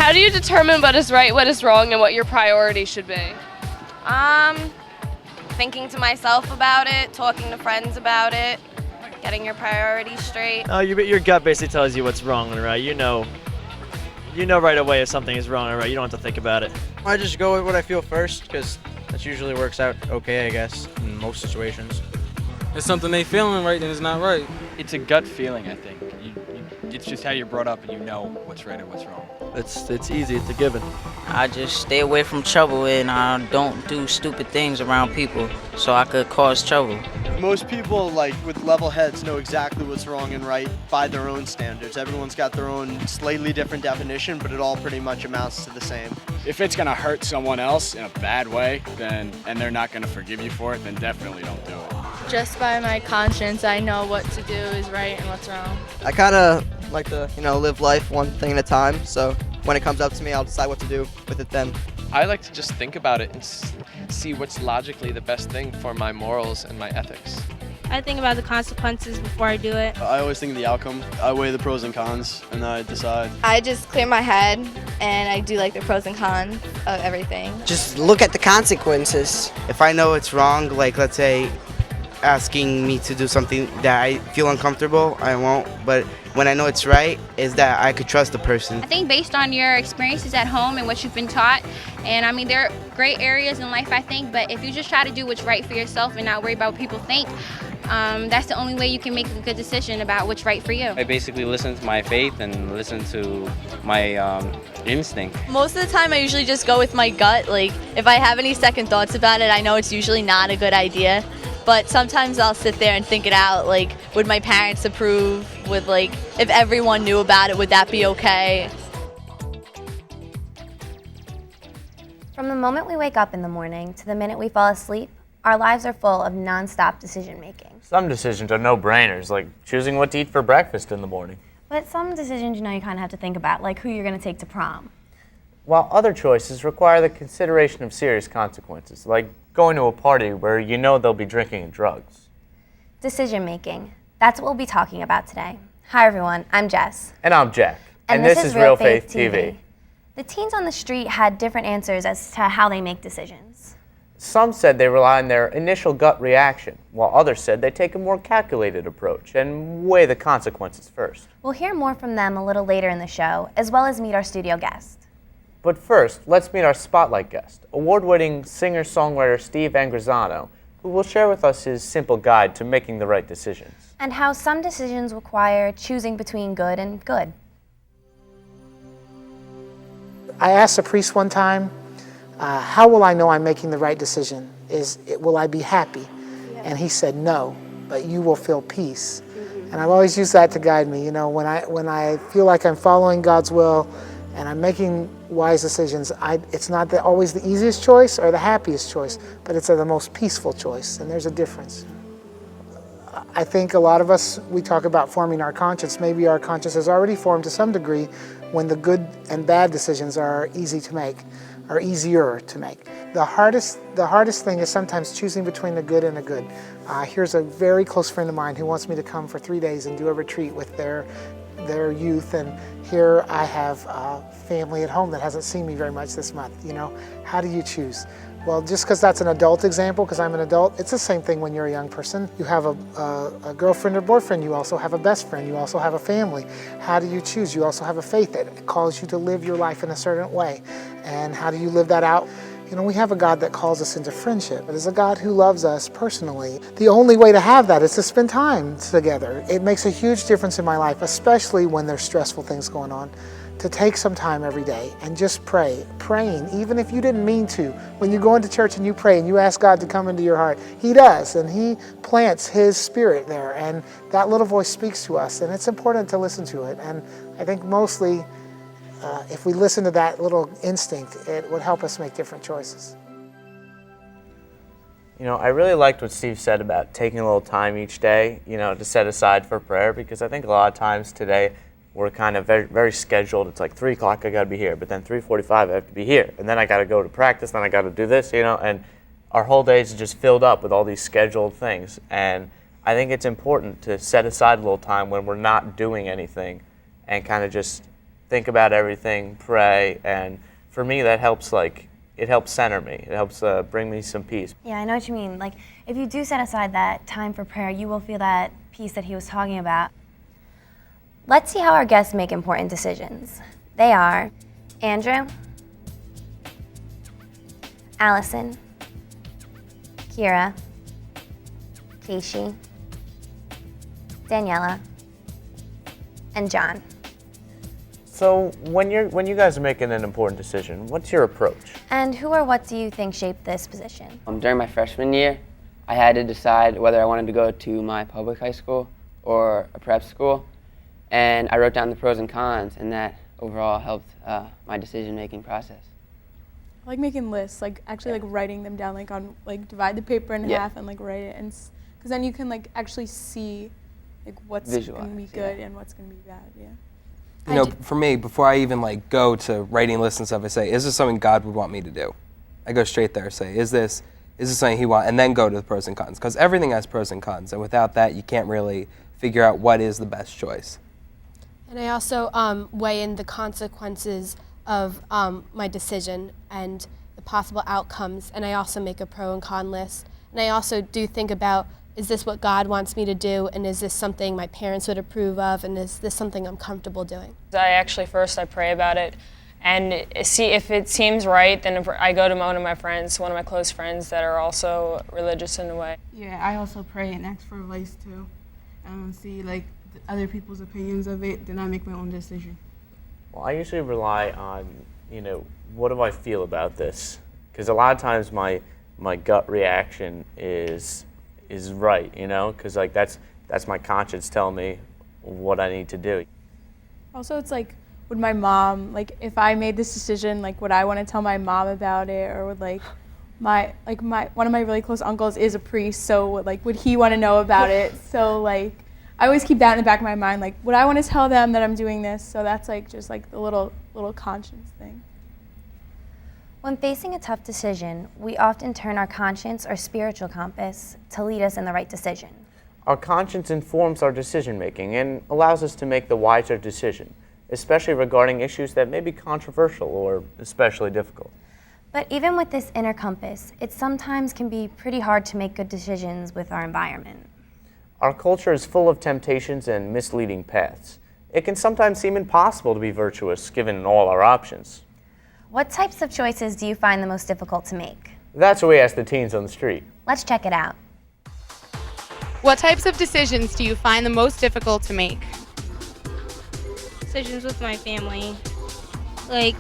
How do you determine what is right, what is wrong, and what your priority should be? Thinking to myself about it, talking to friends about it, getting your priorities straight. Your gut basically tells you what's wrong and right. You know right away if something is wrong or right. You don't have to think about it. I just go with what I feel first, because that usually works out okay, I guess, in most situations. It's something they feeling right, then it's not right. It's a gut feeling, I think. It's just how you're brought up, and you know what's right and what's wrong. It's easy. It's a given. I just stay away from trouble, and I don't do stupid things around people so I could cause trouble. Most people, like, with level heads know exactly what's wrong and right by their own standards. Everyone's got their own slightly different definition, but it all pretty much amounts to the same. If it's gonna hurt someone else in a bad way, and they're not gonna forgive you for it, then definitely don't do it. Just by my conscience, I know what to do is right and what's wrong. I kind of like to, live life one thing at a time. So when it comes up to me, I'll decide what to do with it then. I like to just think about it and see what's logically the best thing for my morals and my ethics. I think about the consequences before I do it. I always think of the outcome. I weigh the pros and cons, and then I decide. I just clear my head, and I do like the pros and cons of everything. Just look at the consequences. If I know it's wrong, like let's say asking me to do something that I feel uncomfortable, I won't. But when I know it's right, is that I could trust the person. I think based on your experiences at home and what you've been taught, and I mean there are great areas in life, I think, but if you just try to do what's right for yourself and not worry about what people think, that's the only way you can make a good decision about what's right for you. I basically listen to my faith and listen to my instinct. Most of the time I usually just go with my gut. Like if I have any second thoughts about it, I know it's usually not a good idea. But sometimes I'll sit there and think it out, like, would my parents approve? Would, like, if everyone knew about it, would that be okay? From the moment we wake up in the morning to the minute we fall asleep, our lives are full of non-stop decision-making. Some decisions are no-brainers, like choosing what to eat for breakfast in the morning. But some decisions, you kind of have to think about, like who you're going to take to prom. While other choices require the consideration of serious consequences, like going to a party where you know they'll be drinking and drugs. Decision-making. That's what we'll be talking about today. Hi, everyone. I'm Jess. And I'm Jack. And this is Realfaith TV. The teens on the street had different answers as to how they make decisions. Some said they rely on their initial gut reaction, while others said they take a more calculated approach and weigh the consequences first. We'll hear more from them a little later in the show, as well as meet our studio guest. But first, let's meet our spotlight guest, award-winning singer-songwriter Steve Angrisano, who will share with us his simple guide to making the right decisions. And how some decisions require choosing between good and good. I asked a priest one time, how will I know I'm making the right decision? Will I be happy? Yeah. And he said, no, but you will feel peace. And I've always used that to guide me. When I feel like I'm following God's will and I'm making wise decisions, it's not always the easiest choice or the happiest choice, but it's the most peaceful choice, and there's a difference. I think a lot of us, we talk about forming our conscience. Maybe our conscience is already formed to some degree when the good and bad decisions are easy to make, or easier to make. The hardest thing is sometimes choosing between the good and the good. Here's a very close friend of mine who wants me to come for 3 days and do a retreat with their youth, and here I have family at home that hasn't seen me very much this month. How do you choose? Well, just because that's an adult example, because I'm an adult, it's the same thing when you're a young person. You have a girlfriend or boyfriend, you also have a best friend, you also have a family. How do you choose? You also have a faith that calls you to live your life in a certain way. And how do you live that out? We have a God that calls us into friendship. It is a God who loves us personally. The only way to have that is to spend time together. It makes a huge difference in my life, especially when there's stressful things going on, to take some time every day and just pray. Praying, even if you didn't mean to. When you go into church and you pray and you ask God to come into your heart, He does, and He plants His Spirit there, and that little voice speaks to us, and it's important to listen to it. And I think mostly, if we listen to that little instinct, it would help us make different choices. I really liked what Steve said about taking a little time each day, to set aside for prayer, because I think a lot of times today we're kind of very, very scheduled. It's like 3 o'clock, I got to be here, but then 3:45, I have to be here, and then I got to go to practice, then I got to do this, and our whole days is just filled up with all these scheduled things. And I think it's important to set aside a little time when we're not doing anything and kind of just think about everything, pray, and for me that helps, like, it helps center me. It helps bring me some peace. Yeah, I know what you mean. Like, if you do set aside that time for prayer, you will feel that peace that he was talking about. Let's see how our guests make important decisions. They are Andrew, Allison, Kira, Keishi, Daniela, and John. So when you guys are making an important decision, what's your approach? And who or what do you think shaped this position? During my freshman year, I had to decide whether I wanted to go to my public high school or a prep school, and I wrote down the pros and cons, and that overall helped my decision-making process. I like making lists, like actually like writing them down, like on like divide the paper in half and like write it, and because then you can like actually see like what's going to be good and what's going to be bad. Yeah. You know, for me, before I even like go to writing lists and stuff, I say, is this something God would want me to do? I go straight there, say, is this something He wants, and then go to the pros and cons, because everything has pros and cons, and without that, you can't really figure out what is the best choice. And I also weigh in the consequences of my decision and the possible outcomes, and I also make a pro and con list. And I also do think about, is this what God wants me to do, and is this something my parents would approve of, and is this something I'm comfortable doing? I pray about it, and see if it seems right, then I go to one of my friends, one of my close friends that are also religious in a way. Yeah, I also pray and ask for advice too. See like other people's opinions of it, then I make my own decision. Well, I usually rely on, what do I feel about this? Because a lot of times my gut reaction is right, because like that's my conscience telling me what I need to do. Also, it's like, would my mom, like if I made this decision, like would I want to tell my mom about it, or would like one of my really close uncles is a priest, so would he want to know about it? So like I always keep that in the back of my mind, like would I want to tell them that I'm doing this? So that's like just like the little conscience thing. When facing a tough decision, we often turn our conscience or spiritual compass to lead us in the right decision. Our conscience informs our decision making and allows us to make the wiser decision, especially regarding issues that may be controversial or especially difficult. But even with this inner compass, it sometimes can be pretty hard to make good decisions with our environment. Our culture is full of temptations and misleading paths. It can sometimes seem impossible to be virtuous given all our options. What types of choices do you find the most difficult to make? That's what we ask the teens on the street. Let's check it out. What types of decisions do you find the most difficult to make? Decisions with my family. Like,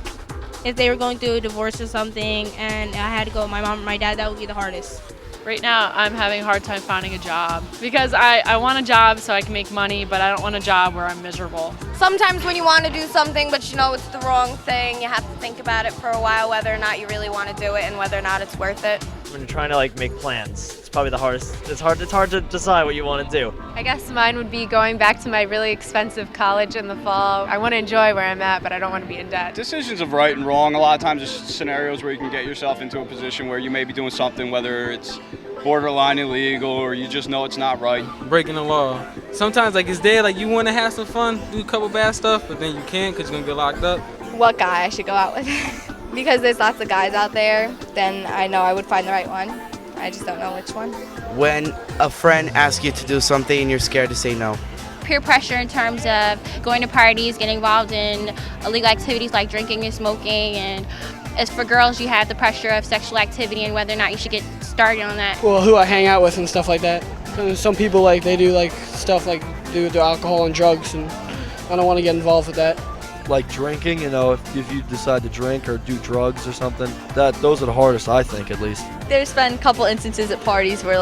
if they were going through a divorce or something and I had to go with my mom or my dad, that would be the hardest. Right now, I'm having a hard time finding a job because I want a job so I can make money, but I don't want a job where I'm miserable. Sometimes when you want to do something but you know it's the wrong thing, you have to think about it for a while whether or not you really want to do it and whether or not it's worth it. When you're trying to make plans, it's probably the hardest. It's hard to decide what you want to do. I guess mine would be going back to my really expensive college in the fall. I want to enjoy where I'm at, but I don't want to be in debt. Decisions of right and wrong, a lot of times there's scenarios where you can get yourself into a position where you may be doing something, whether it's borderline illegal or you just know it's not right. Breaking the law. Sometimes it's there, you want to have some fun, do a couple bad stuff, but then you can't because you're going to get locked up. What guy I should go out with. Because there's lots of guys out there, then I know I would find the right one. I just don't know which one. When a friend asks you to do something and you're scared to say no. Peer pressure in terms of going to parties, getting involved in illegal activities like drinking and smoking, and as for girls, you have the pressure of sexual activity and whether or not you should get started on that. Well, who I hang out with and stuff like that. Some people they do stuff do alcohol and drugs, and I don't want to get involved with that. Like drinking, if you decide to drink or do drugs or something, those are the hardest, I think, at least. There's been a couple instances at parties where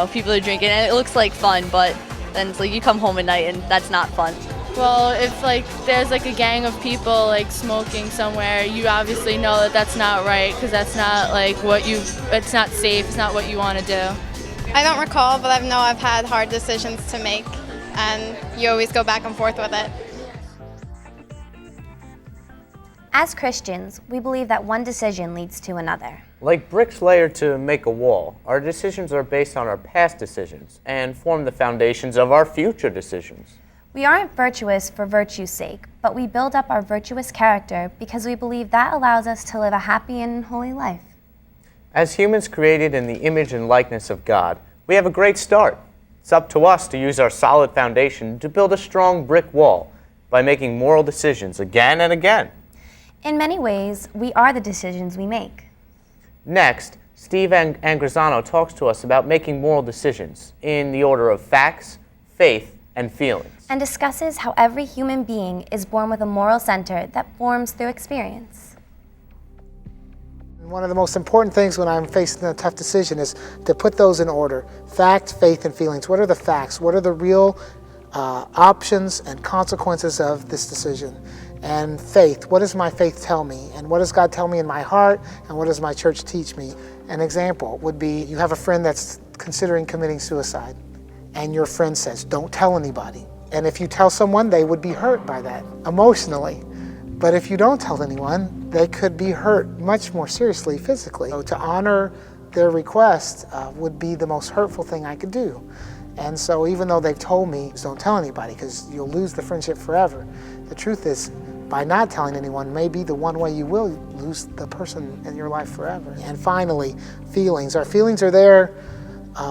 people are drinking and it looks like fun, but then it's you come home at night and that's not fun. Well, if there's a gang of people smoking somewhere, you obviously know that that's not right because that's not it's not safe, it's not what you want to do. I don't recall, but I know I've had hard decisions to make, and you always go back and forth with it. As Christians, we believe that one decision leads to another. Like bricks layered to make a wall, our decisions are based on our past decisions and form the foundations of our future decisions. We aren't virtuous for virtue's sake, but we build up our virtuous character because we believe that allows us to live a happy and holy life. As humans created in the image and likeness of God, we have a great start. It's up to us to use our solid foundation to build a strong brick wall by making moral decisions again and again. In many ways, we are the decisions we make. Next, Steve Angrisano talks to us about making moral decisions in the order of facts, faith, and feelings. And discusses how every human being is born with a moral center that forms through experience. One of the most important things when I'm facing a tough decision is to put those in order. Fact, faith, and feelings. What are the facts? What are the real options and consequences of this decision? And faith, what does my faith tell me? And what does God tell me in my heart? And what does my church teach me? An example would be you have a friend that's considering committing suicide, and your friend says, don't tell anybody. And if you tell someone, they would be hurt by that emotionally. But if you don't tell anyone, they could be hurt much more seriously physically. So to honor their request would be the most hurtful thing I could do. And so even though they've told me, don't tell anybody because you'll lose the friendship forever, the truth is, by not telling anyone may be the one way you will lose the person in your life forever. And finally, feelings. Our feelings are there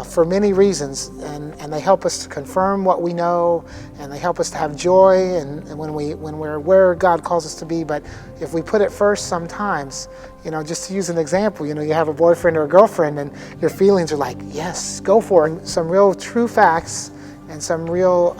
for many reasons, and they help us to confirm what we know, and they help us to have joy and when we're where God calls us to be. But if we put it first sometimes, just to use an example, you have a boyfriend or a girlfriend and your feelings are like, yes, go for it. Some real true facts and some real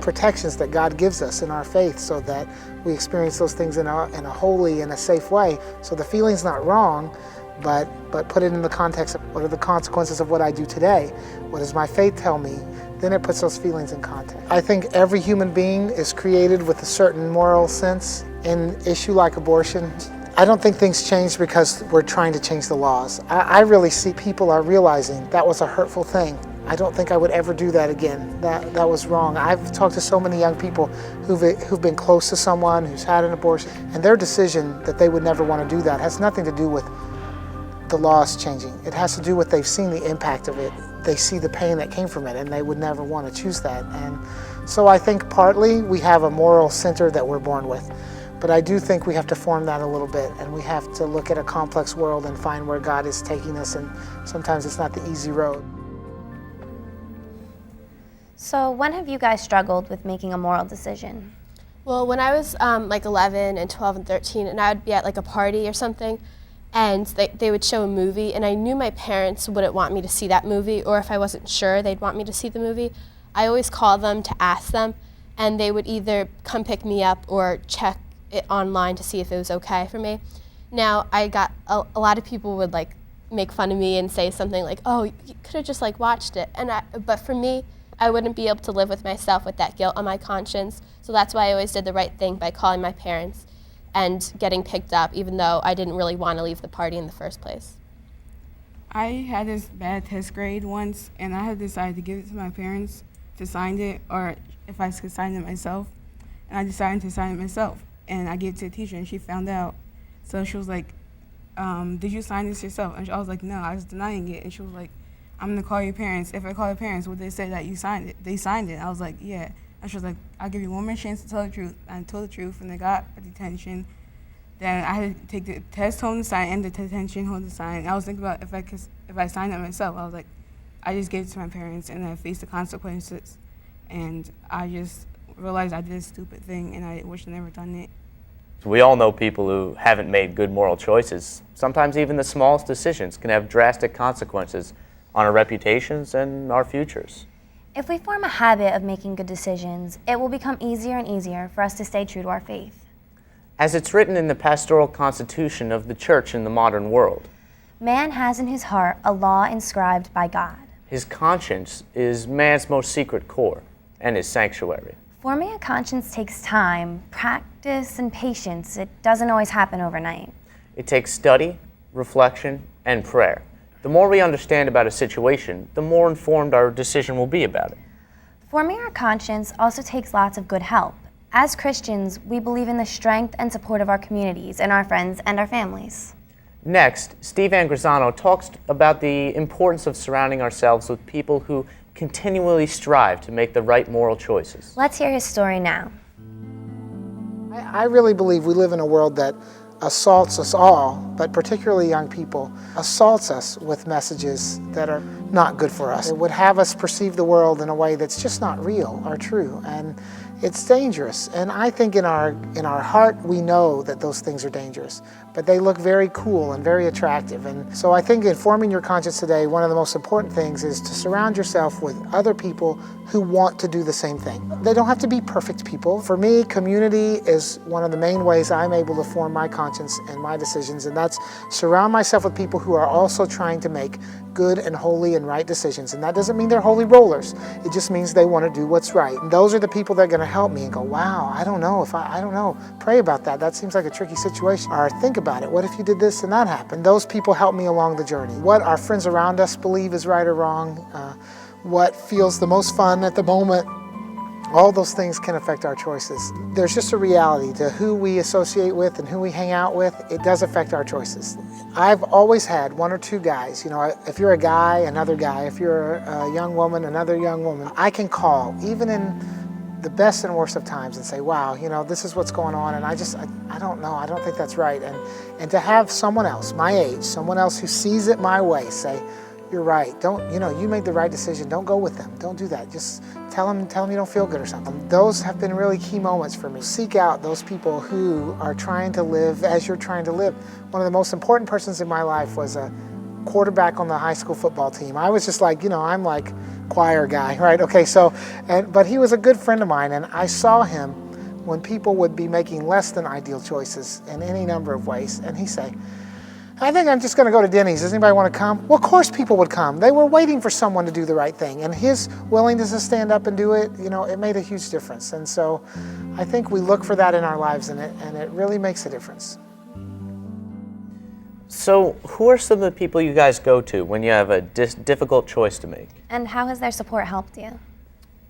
protections that God gives us in our faith so that we experience those things in a holy and a safe way. So the feeling's not wrong, but put it in the context of what are the consequences of what I do today? What does my faith tell me? Then it puts those feelings in context. I think every human being is created with a certain moral sense. In an issue like abortion, I don't think things change because we're trying to change the laws. I really see people are realizing that was a hurtful thing. I don't think I would ever do that again. That was wrong. I've talked to so many young people who've been close to someone who's had an abortion, and their decision that they would never want to do that has nothing to do with the laws changing. It has to do with they've seen the impact of it. They see the pain that came from it, and they would never want to choose that. And so I think partly we have a moral center that we're born with. But I do think we have to form that a little bit, and we have to look at a complex world and find where God is taking us, and sometimes it's not the easy road. So when have you guys struggled with making a moral decision? Well, when I was like 11 and 12 and 13, and I would be at like a party or something, and they would show a movie, and I knew my parents wouldn't want me to see that movie, or if I wasn't sure they'd want me to see the movie, I always called them to ask them, and they would either come pick me up or check it online to see if it was okay for me. Now, I got a lot of people would like make fun of me and say something like, oh, you could have just like watched it. But for me, I wouldn't be able to live with myself with that guilt on my conscience. So that's why I always did the right thing by calling my parents and getting picked up, even though I didn't really want to leave the party in the first place. I had this bad test grade once, and I had decided to give it to my parents to sign it, or if I could sign it myself. And I decided to sign it myself. And I gave it to the teacher, and she found out. So she was like, did you sign this yourself? And I was like, no, I was denying it. And she was like, I'm going to call your parents. If I call your parents, would they say that you signed it? They signed it. I was like, yeah. And she was like, I'll give you one more chance to tell the truth. And I told the truth, and they got a detention. Then I had to take the test home to sign and the detention home to sign. And I was thinking about if I signed it myself. I was like, I just gave it to my parents, and I faced the consequences. And I just realized I did a stupid thing, and I wish I never done it. We all know people who haven't made good moral choices. Sometimes even the smallest decisions can have drastic consequences on our reputations and our futures. If we form a habit of making good decisions, it will become easier and easier for us to stay true to our faith. As it's written in the pastoral constitution of the church in the modern world, man has in his heart a law inscribed by God. His conscience is man's most secret core and his sanctuary. Forming a conscience takes time, practice, and patience. It doesn't always happen overnight. It takes study, reflection, and prayer. The more we understand about a situation, the more informed our decision will be about it. Forming our conscience also takes lots of good help. As Christians, we believe in the strength and support of our communities and our friends and our families. Next, Steve Angrisano talks about the importance of surrounding ourselves with people who continually strive to make the right moral choices. Let's hear his story now. I I really believe we live in a world that assaults us all, but particularly young people, assaults us with messages that are not good for us. It would have us perceive the world in a way that's just not real or true, and it's dangerous. And I think in our heart we know that those things are dangerous, but they look very cool and very attractive. And so I think in forming your conscience today, one of the most important things is to surround yourself with other people who want to do the same thing. They don't have to be perfect people. For me, community is one of the main ways I'm able to form my conscience and my decisions, and that's surround myself with people who are also trying to make good and holy and right decisions. And that doesn't mean they're holy rollers. It just means they want to do what's right. And those are the people that are going to help me and go, wow, I don't know, pray about that. That seems like a tricky situation. Or think about it. What if you did this and that happened? Those people help me along the journey. What our friends around us believe is right or wrong, what feels the most fun at the moment, all those things can affect our choices. There's just a reality to who we associate with and who we hang out with. It does affect our choices. I've always had one or two guys. You know, if you're a guy, another guy. If you're a young woman, another young woman. I can call, even in the best and worst of times, and say, wow, you know, this is what's going on, and I don't know, I don't think that's right. And to have someone else, my age, someone else who sees it my way, say, you're right, you made the right decision, don't go with them, don't do that, just tell them you don't feel good or something. Those have been really key moments for me. Seek out those people who are trying to live as you're trying to live. One of the most important persons in my life was a quarterback on the high school football team. I was just like, I'm like choir guy, right? Okay, but he was a good friend of mine, and I saw him when people would be making less than ideal choices in any number of ways, and he'd say, I think I'm just going to go to Denny's. Does anybody want to come? Well, of course people would come. They were waiting for someone to do the right thing, and his willingness to stand up and do it, it made a huge difference. And so I think we look for that in our lives, and it really makes a difference. So who are some of the people you guys go to when you have a difficult choice to make? And how has their support helped you?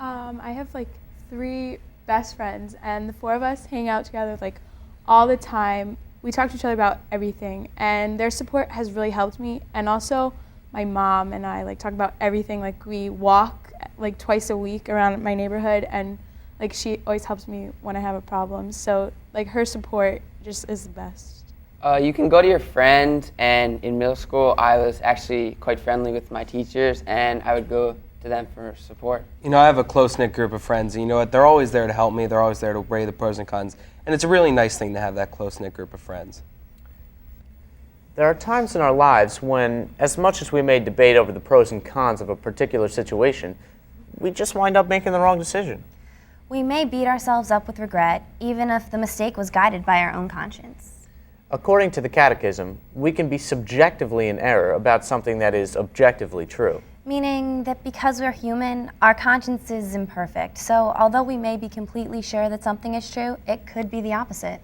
I have like 3 best friends, and the 4 of us hang out together like all the time. We talk to each other about everything, and their support has really helped me. And also my mom and I like talk about everything. Like we walk like twice a week around my neighborhood, and like she always helps me when I have a problem. So like her support just is the best. You can go to your friend, and in middle school I was actually quite friendly with my teachers, and I would go to them for support. I have a close-knit group of friends, and you know what, they're always there to help me, they're always there to weigh the pros and cons, and it's a really nice thing to have that close-knit group of friends. There are times in our lives when, as much as we may debate over the pros and cons of a particular situation, we just wind up making the wrong decision. We may beat ourselves up with regret, even if the mistake was guided by our own conscience. According to the Catechism, we can be subjectively in error about something that is objectively true. Meaning that because we're human, our conscience is imperfect. So although we may be completely sure that something is true, it could be the opposite.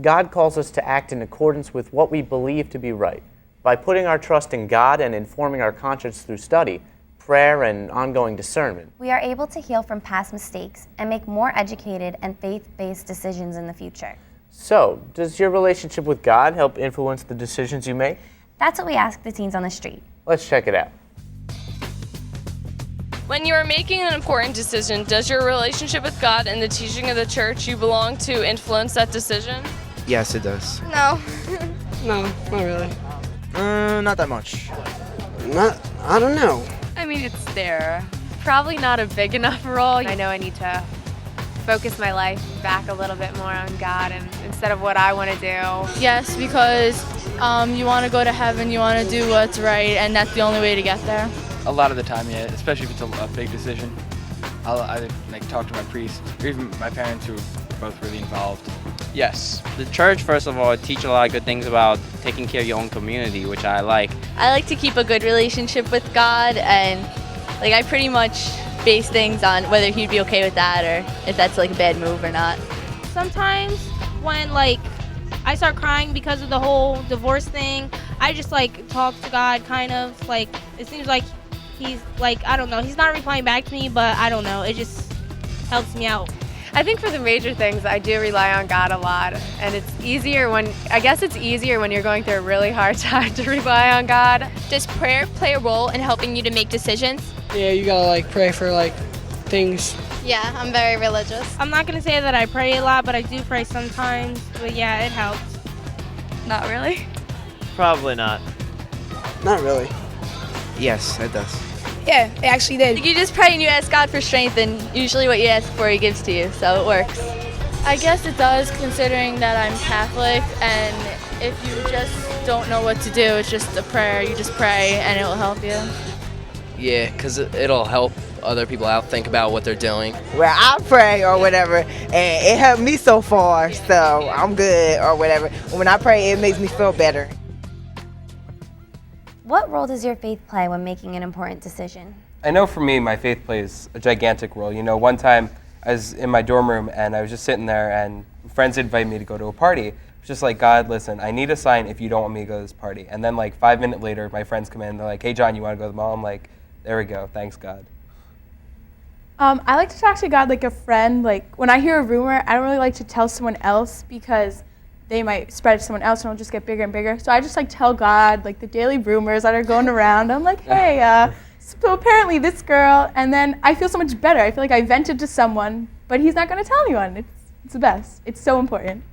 God calls us to act in accordance with what we believe to be right. By putting our trust in God and informing our conscience through study, prayer, and ongoing discernment, we are able to heal from past mistakes and make more educated and faith-based decisions in the future. So, does your relationship with God help influence the decisions you make? That's what we ask the teens on the street. Let's check it out. When you are making an important decision, does your relationship with God and the teaching of the church you belong to influence that decision? Yes, it does. No. No, not really. Not that much. I don't know. I mean, it's there. Probably not a big enough role. I know I need to focus my life back a little bit more on God and instead of what I want to do. Yes, because you want to go to heaven, you want to do what's right, and that's the only way to get there. A lot of the time, yeah, especially if it's a big decision. I'll either talk to my priest or even my parents who are both really involved. Yes. The church, first of all, teach a lot of good things about taking care of your own community, which I like. I like to keep a good relationship with God, and I pretty much base things on whether he'd be okay with that or if that's a bad move or not. Sometimes when I start crying because of the whole divorce thing, I just talk to God kind of. It seems like he's I don't know, he's not replying back to me, but I don't know, it just helps me out. I think for the major things, I do rely on God a lot, and it's easier when you're going through a really hard time to rely on God. Does prayer play a role in helping you to make decisions? Yeah, you gotta pray for things. Yeah, I'm very religious. I'm not going to say that I pray a lot, but I do pray sometimes. But yeah, it helps. Not really. Probably not. Not really. Yes, it does. Yeah, it actually did. Like, you just pray and you ask God for strength, and usually what you ask for, He gives to you, so it works. I guess it does, considering that I'm Catholic, and if you just don't know what to do, it's just a prayer. You just pray and it will help you. Yeah, because it'll help other people out think about what they're doing. Well, I pray or whatever, and it helped me so far, so I'm good or whatever. When I pray, it makes me feel better. What role does your faith play when making an important decision? I know for me, my faith plays a gigantic role. You know, one time I was in my dorm room and I was just sitting there and friends invited me to go to a party. It's just like, God, listen, I need a sign if you don't want me to go to this party. And then like 5 minutes later, my friends come in and they're like, hey John, you want to go to the mall? I'm like, there we go, thanks God. I like to talk to God like a friend. Like when I hear a rumor, I don't really like to tell someone else because they might spread it to someone else and it'll just get bigger and bigger. So I just like tell God like the daily rumors that are going around. I'm like, hey, so apparently this girl, and then I feel so much better. I feel like I vented to someone, but he's not going to tell anyone. It's the best. It's so important.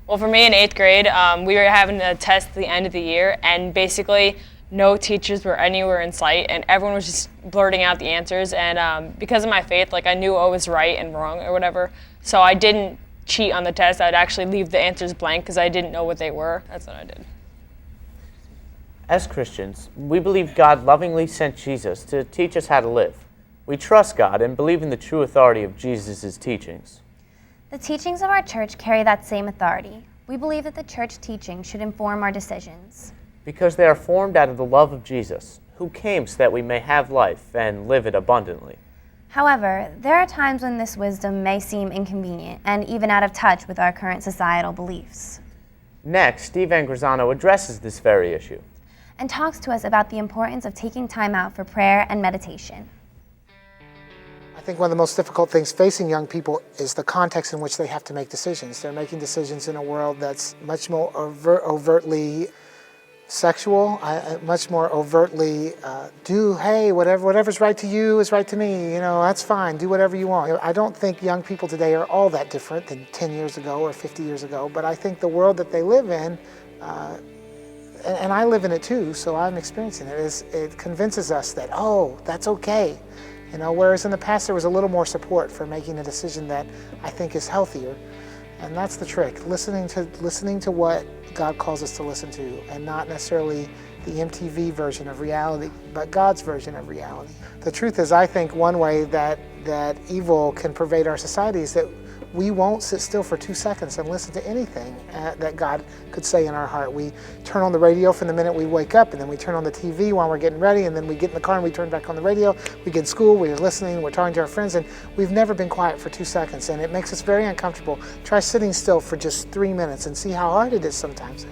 Well, for me in 8th grade, we were having a test at the end of the year, and basically no teachers were anywhere in sight, and everyone was just blurting out the answers. And because of my faith, like I knew what was right and wrong or whatever, so I didn't cheat on the test. I'd actually leave the answers blank because I didn't know what they were. That's what I did. As Christians, we believe God lovingly sent Jesus to teach us how to live. We trust God and believe in the true authority of Jesus' teachings. The teachings of our church carry that same authority. We believe that the church teaching should inform our decisions. Because they are formed out of the love of Jesus, who came so that we may have life and live it abundantly. However, there are times when this wisdom may seem inconvenient and even out of touch with our current societal beliefs. Next, Steve Angrisano addresses this very issue and talks to us about the importance of taking time out for prayer and meditation. I think one of the most difficult things facing young people is the context in which they have to make decisions. They're making decisions in a world that's much more overtly sexual, much more overtly hey, whatever's right to you is right to me, you know, that's fine, do whatever you want. I don't think young people today are all that different than 10 years ago or 50 years ago, but I think the world that they live in, and I live in it too, so I'm experiencing it, it convinces us that, oh, that's okay. You know, whereas in the past there was a little more support for making a decision that I think is healthier. And that's the trick, listening to what God calls us to listen to, and not necessarily the MTV version of reality, but God's version of reality. The truth is, I think one way that evil can pervade our society is that we won't sit still for 2 seconds and listen to anything that God could say in our heart. We turn on the radio from the minute we wake up, and then we turn on the TV while we're getting ready, and then we get in the car and we turn back on the radio. We get in school, we're listening, we're talking to our friends, and we've never been quiet for 2 seconds, and it makes us very uncomfortable. Try sitting still for just 3 minutes and see how hard it is sometimes.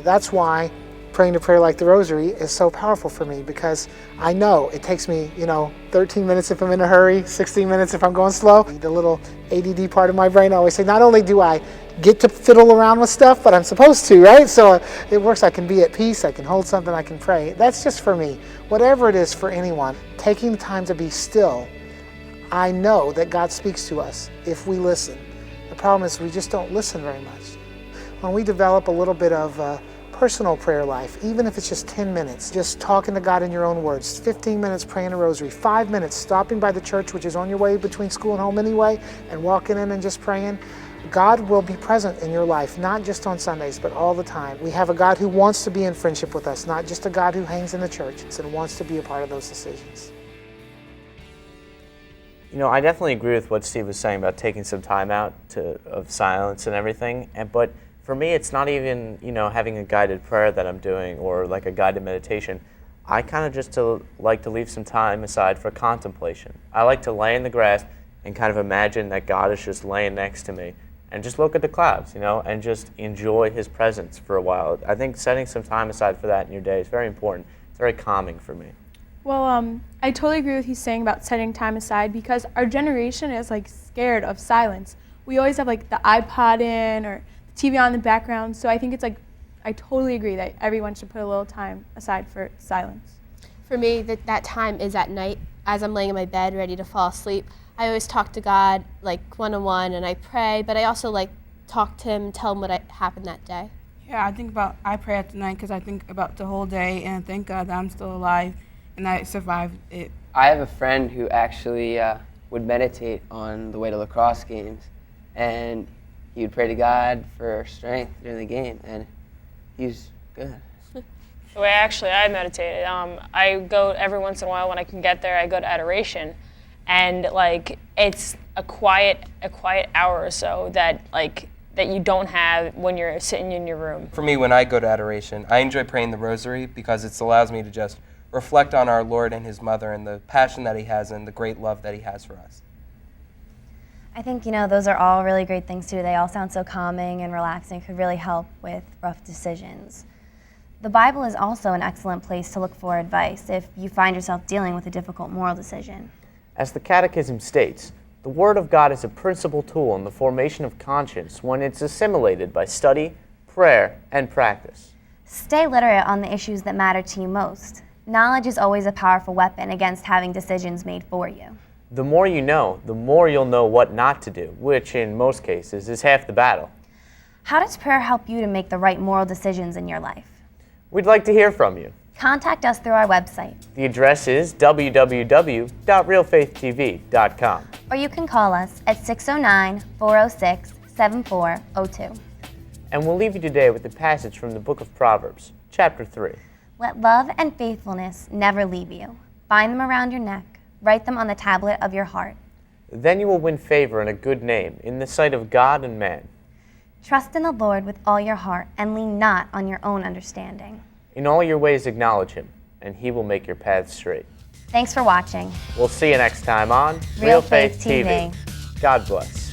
That's why praying a prayer like the Rosary is so powerful for me, because I know it takes me, 13 minutes if I'm in a hurry, 16 minutes if I'm going slow. The little ADD part of my brain always say, not only do I get to fiddle around with stuff, but I'm supposed to, right? So it works. I can be at peace, I can hold something, I can pray. That's just for me. Whatever it is for anyone, taking the time to be still, I know that God speaks to us if we listen. The problem is we just don't listen very much. When we develop a little bit of personal prayer life, even if it's just 10 minutes, just talking to God in your own words, 15 minutes praying a rosary, 5 minutes stopping by the church, which is on your way between school and home anyway, and walking in and just praying, God will be present in your life, not just on Sundays, but all the time. We have a God who wants to be in friendship with us, not just a God who hangs in the church and wants to be a part of those decisions. I definitely agree with what Steve was saying about taking some time out of silence and everything, but for me, it's not even, having a guided prayer that I'm doing or like a guided meditation. I kind of just like to leave some time aside for contemplation. I like to lay in the grass and kind of imagine that God is just laying next to me and just look at the clouds, and just enjoy His presence for a while. I think setting some time aside for that in your day is very important. It's very calming for me. Well, I totally agree with you saying about setting time aside, because our generation is scared of silence. We always have the iPod in or TV on in the background, so I think it's I totally agree that everyone should put a little time aside for silence. For me, that time is at night. As I'm laying in my bed ready to fall asleep, I always talk to God like one-on-one, and I pray, but I also like talk to him, tell him what happened that day. Yeah, I pray at the night because I think about the whole day, and thank God that I'm still alive and I survived it. I have a friend who actually would meditate on the way to lacrosse games, and he would pray to God for strength during the game, and he's good. The way I meditated, I go every once in a while when I can get there, I go to adoration, and like it's a quiet hour or so that you don't have when you're sitting in your room. For me, when I go to adoration, I enjoy praying the rosary because it allows me to just reflect on our Lord and his mother and the passion that he has and the great love that he has for us. I think, those are all really great things too. They all sound so calming and relaxing, could really help with rough decisions. The Bible is also an excellent place to look for advice if you find yourself dealing with a difficult moral decision. As the Catechism states, the Word of God is a principal tool in the formation of conscience when it's assimilated by study, prayer, and practice. Stay literate on the issues that matter to you most. Knowledge is always a powerful weapon against having decisions made for you. The more you know, the more you'll know what not to do, which in most cases is half the battle. How does prayer help you to make the right moral decisions in your life? We'd like to hear from you. Contact us through our website. The address is www.realfaithtv.com. Or you can call us at 609-406-7402. And we'll leave you today with a passage from the book of Proverbs, chapter 3. Let love and faithfulness never leave you. Bind them around your neck. Write them on the tablet of your heart. Then you will win favor and a good name in the sight of God and man. Trust in the Lord with all your heart and lean not on your own understanding. In all your ways acknowledge him, and he will make your paths straight. Thanks for watching. We'll see you next time on Real Faith TV. God bless.